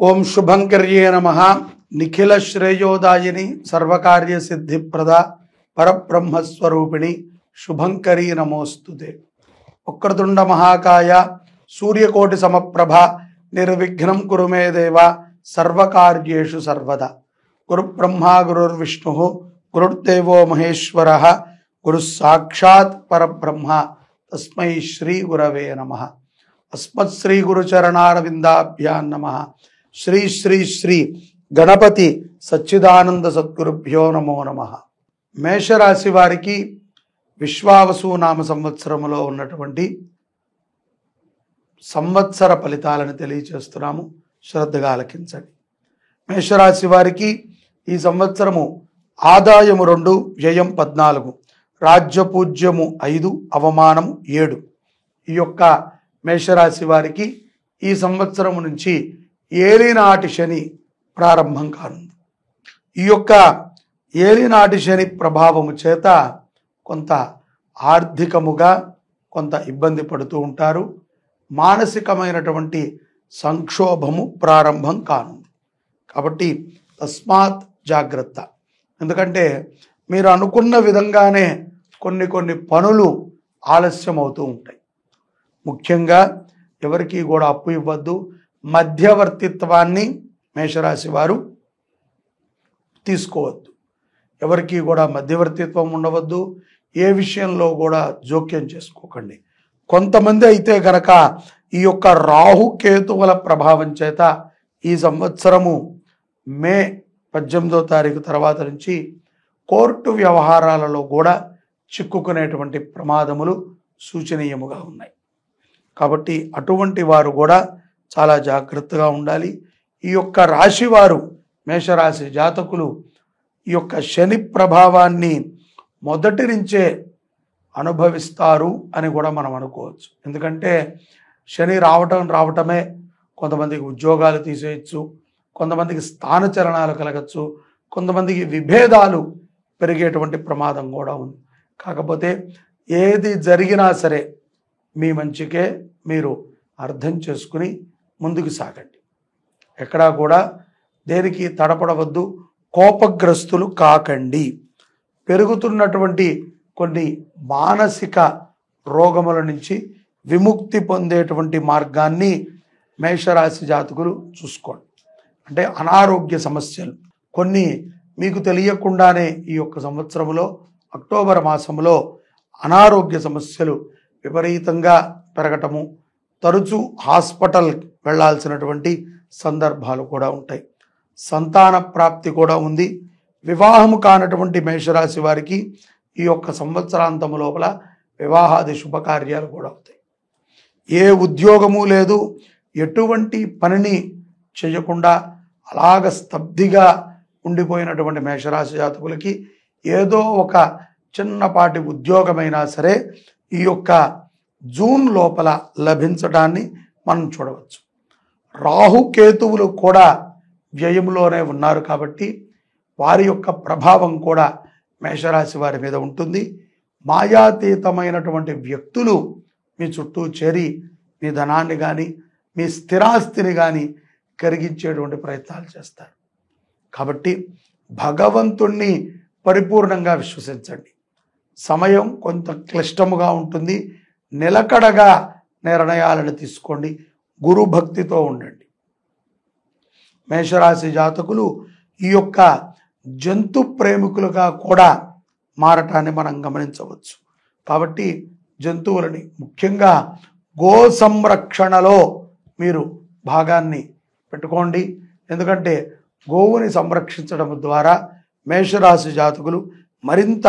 ఓం శుభంకర్యే నమః. నిఖిల శ్రేయోదాయిని సర్వకార్య సిద్ధిప్రద పరబ్రహ్మస్వరూపిణి శుభంకరీ నమోస్తుతే. వక్రతుండ మహాకాయ సూర్యకోటి సమప్రభ నిర్విఘ్నం కురు మే దేవ సర్వకార్యేషు సర్వదా. గురు బ్రహ్మా గురుర్విష్ణు గురుర్దేవో మహేశ్వర గురు సాక్షాత్ పరబ్రహ్మ తస్మై శ్రీ గురవే నమః. అస్మత్ శ్రీ గురుచరణారవిందాభ్యాం నమః. శ్రీ శ్రీ శ్రీ గణపతి సచ్చిదానంద సద్గురుభ్యో నమో నమః. మేషరాశి వారికి విశ్వావసు నామ సంవత్సరములో ఉన్నటువంటి సంవత్సర ఫలితాలను తెలియచేస్తున్నాము. శ్రద్ధగా ఆలకించండి. మేషరాశి వారికి ఈ సంవత్సరము ఆదాయము 2, వ్యయం 14, రాజ్యపూజ్యము 5, అవమానము 7. ఈ యొక్క మేషరాశి వారికి ఈ సంవత్సరము నుంచి ఏలినాటి శని ప్రారంభం కానుంది. ఈ యొక్క ఏలినాటి శని ప్రభావము చేత కొంత ఆర్థికముగా కొంత ఇబ్బంది పడుతూ ఉంటారు. మానసికమైనటువంటి సంక్షోభము ప్రారంభం కానుంది. కాబట్టి తస్మాత్ జాగ్రత్త. ఎందుకంటే మీరు అనుకున్న విధంగానే కొన్ని పనులు ఆలస్యం అవుతూ ఉంటాయి. ముఖ్యంగా ఎవరికి కూడా అప్పు ఇవ్వద్దు. మధ్యవర్తిత్వాన్ని మేషరాశి వారు తీసుకోవద్దు. ఎవరికి కూడా మధ్యవర్తిత్వం ఉండవద్దు. ఏ విషయంలో కూడా జోక్యం చేసుకోకండి. కొంతమంది అయితే కనుక ఈ యొక్క రాహుకేతువుల ప్రభావం చేత ఈ సంవత్సరము మే 18వ తారీఖు తర్వాత నుంచి కోర్టు వ్యవహారాలలో కూడా చిక్కుకునేటువంటి ప్రమాదములు సూచనీయముగా ఉన్నాయి. కాబట్టి అటువంటి వారు కూడా చాలా జాగ్రత్తగా ఉండాలి. ఈ యొక్క రాశి వారు మేషరాశి జాతకులు ఈ యొక్క శని ప్రభావాన్ని మొదటి నుంచే అనుభవిస్తారు అని కూడా మనం అనుకోవచ్చు. ఎందుకంటే శని రావటమే కొంతమందికి ఉద్యోగాలు తీసేయచ్చు, కొంతమందికి స్థానచలనాలు కలగచ్చు, కొంతమందికి విభేదాలు పెరిగేటువంటి ప్రమాదం కూడా ఉంది. కాకపోతే ఏది జరిగినా సరే మీ మంచికే మీరు అర్థం చేసుకుని ముందుకు సాగండి. ఎక్కడా కూడా దేనికి తడపడవద్దు. కోపగ్రస్తులు కాకండి. పెరుగుతున్నటువంటి కొన్ని మానసిక రోగముల నుంచి విముక్తి పొందేటువంటి మార్గాన్ని మేషరాశి జాతకులు చూసుకోండి. అంటే అనారోగ్య సమస్యలు కొన్ని మీకు తెలియకుండానే ఈ యొక్క సంవత్సరంలో అక్టోబర్ మాసంలో అనారోగ్య సమస్యలు విపరీతంగా పెరగటము, తరచూ హాస్పిటల్ వెళ్ళాల్సినటువంటి సందర్భాలు కూడా ఉంటాయి. సంతాన ప్రాప్తి కూడా ఉంది. వివాహము కానటువంటి మేషరాశి వారికి ఈ యొక్క సంవత్సరాంతము లోపల వివాహాది శుభకార్యాలు కూడా అవుతాయి. ఏ ఉద్యోగము లేదు, ఎటువంటి పనిని చేయకుండా అలాగ స్తబ్దిగా ఉండిపోయినటువంటి మేషరాశి జాతకులకి ఏదో ఒక చిన్నపాటి ఉద్యోగమైనా సరే ఈ యొక్క జూన్ లోపల లభించడాన్ని మనం చూడవచ్చు. రాహుకేతువులు కూడా వ్యయంలోనే ఉన్నారు కాబట్టి వారి యొక్క ప్రభావం కూడా మేషరాశి వారి మీద ఉంటుంది. మాయాతీతమైనటువంటి వ్యక్తులు మీ చుట్టూ చేరి మీ ధనాన్ని కానీ మీ స్థిరాస్తిని కానీ కరిగించేటువంటి ప్రయత్నాలు చేస్తారు. కాబట్టి భగవంతుణ్ణి పరిపూర్ణంగా విశ్వసించండి. సమయం కొంత క్లిష్టముగా ఉంటుంది. నిలకడగా నిర్ణయాలను తీసుకోండి. గురు భక్తితో ఉండండి. మేషరాశి జాతకులు ఈ యొక్క జంతు ప్రేమికులుగా కూడా మారటాన్ని మనం గమనించవచ్చు. కాబట్టి జంతువులని ముఖ్యంగా గో సంరక్షణలో మీరు భాగాన్ని పెట్టుకోండి. ఎందుకంటే గోవుని సంరక్షించడం ద్వారా మేషరాశి జాతకులు మరింత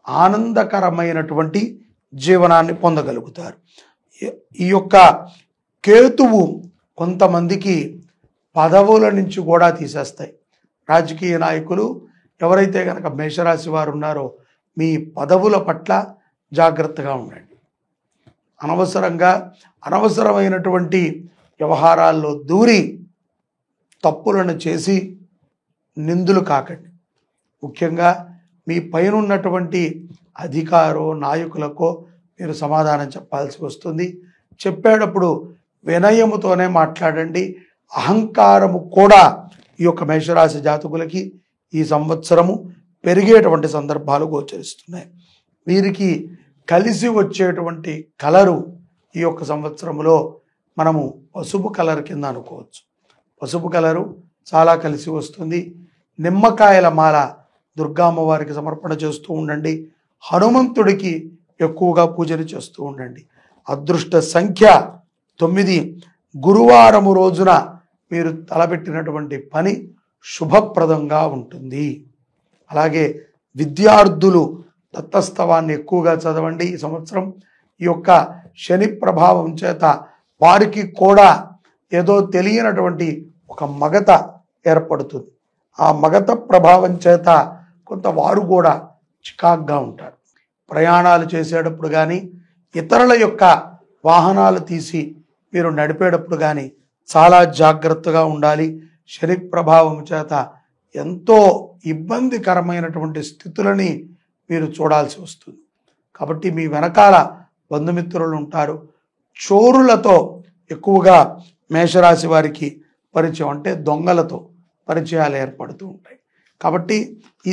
ఆనందకరమైనటువంటి జీవనాన్ని పొందగలుగుతారు. ఈ యొక్క కేతువు కొంతమందికి పదవుల నుంచి కూడా తీసేస్తాయి. రాజకీయ నాయకులు ఎవరైతే కనుక మేషరాశి వారు ఉన్నారో మీ పదవుల పట్ల జాగ్రత్తగా ఉండండి. అనవసరమైనటువంటి వ్యవహారాల్లో దూరి తప్పులను చేసి నిందులు కాకండి. ముఖ్యంగా మీ పైన ఉన్నటువంటి అధికారో నాయకులకో మీరు సమాధానం చెప్పాల్సి వస్తుంది. చెప్పేటప్పుడు వినయముతోనే మాట్లాడండి. అహంకారము కూడా ఈ యొక్క మేషరాశి జాతకులకి ఈ సంవత్సరము పెరిగేటువంటి సందర్భాలు గోచరిస్తున్నాయి. వీరికి కలిసి వచ్చేటువంటి కలరు ఈ యొక్క సంవత్సరంలో మనము పసుపు కలర్ కింద అనుకోవచ్చు. పసుపు కలరు చాలా కలిసి వస్తుంది. నిమ్మకాయల మాల దుర్గామ్మవారికి సమర్పణ చేస్తూ ఉండండి. హనుమంతుడికి ఎక్కువగా పూజలు చేస్తూ ఉండండి. అదృష్ట సంఖ్య 9. గురువారము రోజున మీరు తలపెట్టినటువంటి పని శుభప్రదంగా ఉంటుంది. అలాగే విద్యార్థులు దత్తస్తవాన్ని ఎక్కువగా చదవండి. ఈ సంవత్సరం ఈ యొక్క శని ప్రభావం చేత వారికి కూడా ఏదో తెలియనటువంటి ఒక మగత ఏర్పడుతుంది. ఆ మగత ప్రభావం చేత కొంత వారు కూడా చికాగ్గా ఉంటారు. ప్రయాణాలు చేసేటప్పుడు కానీ ఇతరుల యొక్క వాహనాలు తీసి మీరు నడిపేటప్పుడు కానీ చాలా జాగ్రత్తగా ఉండాలి. శని ప్రభావం చేత ఎంతో ఇబ్బందికరమైనటువంటి స్థితులని మీరు చూడాల్సి వస్తుంది. కాబట్టి మీ వెనకాల బంధుమిత్రులు ఉంటారు. చోరులతో ఎక్కువగా మేషరాశి వారికి పరిచయం, అంటే దొంగలతో పరిచయాలు ఏర్పడుతూ ఉంటాయి. కాబట్టి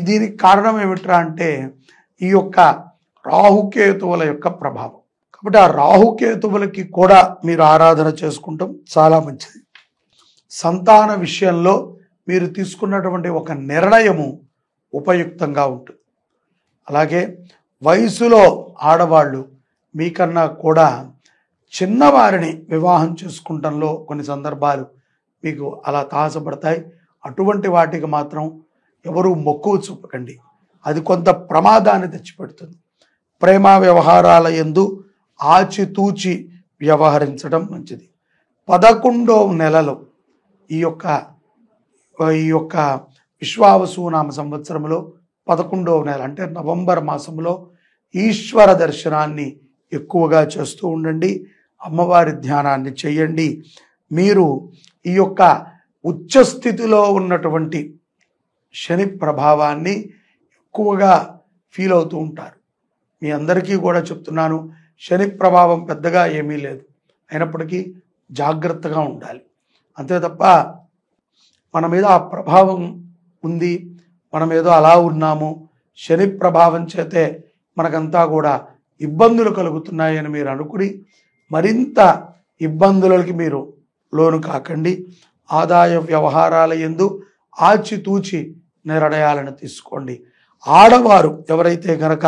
దీనికి కారణం ఏమిట్రా అంటే ఈ యొక్క రాహుకేతువుల యొక్క ప్రభావం. కాబట్టి ఆ రాహుకేతువులకి కూడా మీరు ఆరాధన చేసుకుంటాం చాలా మంచిది. సంతాన విషయంలో మీరు తీసుకున్నటువంటి ఒక నిర్ణయము ఉపయుక్తంగా ఉంటుంది. అలాగే వయసులో ఆడవాళ్ళు మీకన్నా కూడా చిన్నవారిని వివాహం చేసుకుంటంలో కొన్ని సందర్భాలు మీకు అలా తాహసపడతాయి. అటువంటి వాటికి మాత్రం ఎవరు మక్కువ చూపకండి. అది కొంత ప్రమాదాన్ని తెచ్చిపెడుతుంది. ప్రేమ వ్యవహారాల యందు ఆచితూచి వ్యవహరించడం మంచిది. 11వ నెలలో ఈ యొక్క విశ్వావసునామ సంవత్సరంలో 11వ నెల అంటే నవంబర్ మాసంలో ఈశ్వర దర్శనాన్ని ఎక్కువగా చేస్తూ ఉండండి. అమ్మవారి ధ్యానాన్ని చేయండి. మీరు ఈ యొక్క ఉచ్చస్థితిలో ఉన్నటువంటి శని ప్రభావాన్ని ఎక్కువగా ఫీల్ అవుతూ ఉంటారు. మీ అందరికీ కూడా చెప్తున్నాను, శని ప్రభావం పెద్దగా ఏమీ లేదు. అయినప్పటికీ జాగ్రత్తగా ఉండాలి. అంతే తప్ప మన మీద ఆ ప్రభావం ఉంది, మనం ఏదో అలా ఉన్నాము, శని ప్రభావం చేతే మనకంతా కూడా ఇబ్బందులు కలుగుతున్నాయని మీరు అనుకుని మరింత ఇబ్బందులకి మీరు లోను కాకండి. ఆదాయ వ్యవహారాల యందు ఆచితూచి నిర్ణయాలను తీసుకోండి. ఆడవారు ఎవరైతే కనుక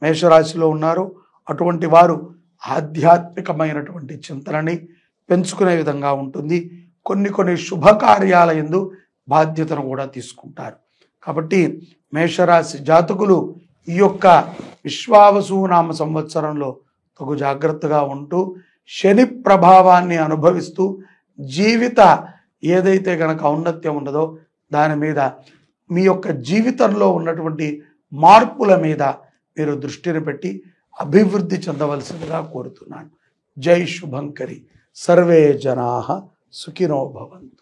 మేషరాశిలో ఉన్నారో అటువంటి వారు ఆధ్యాత్మికమైనటువంటి చింతనని పెంచుకునే విధంగా ఉంటుంది. కొన్ని శుభకార్యాల యందు బాధ్యతను కూడా తీసుకుంటారు. కాబట్టి మేషరాశి జాతకులు ఈ యొక్క విశ్వావసునామ సంవత్సరంలో తగు జాగ్రత్తగా ఉంటూ శని ప్రభావాన్ని అనుభవిస్తూ జీవిత ఏదైతే గనక ఔన్నత్యం ఉన్నదో దాని మీద మీ యొక్క జీవితంలో ఉన్నటువంటి మార్పుల మీద మీరు దృష్టిని పెట్టి అభివృద్ధి చెందవలసిందిగా కోరుతున్నాను. జై శుభంకరి. సర్వే జనాః సుఖినో భవంతు.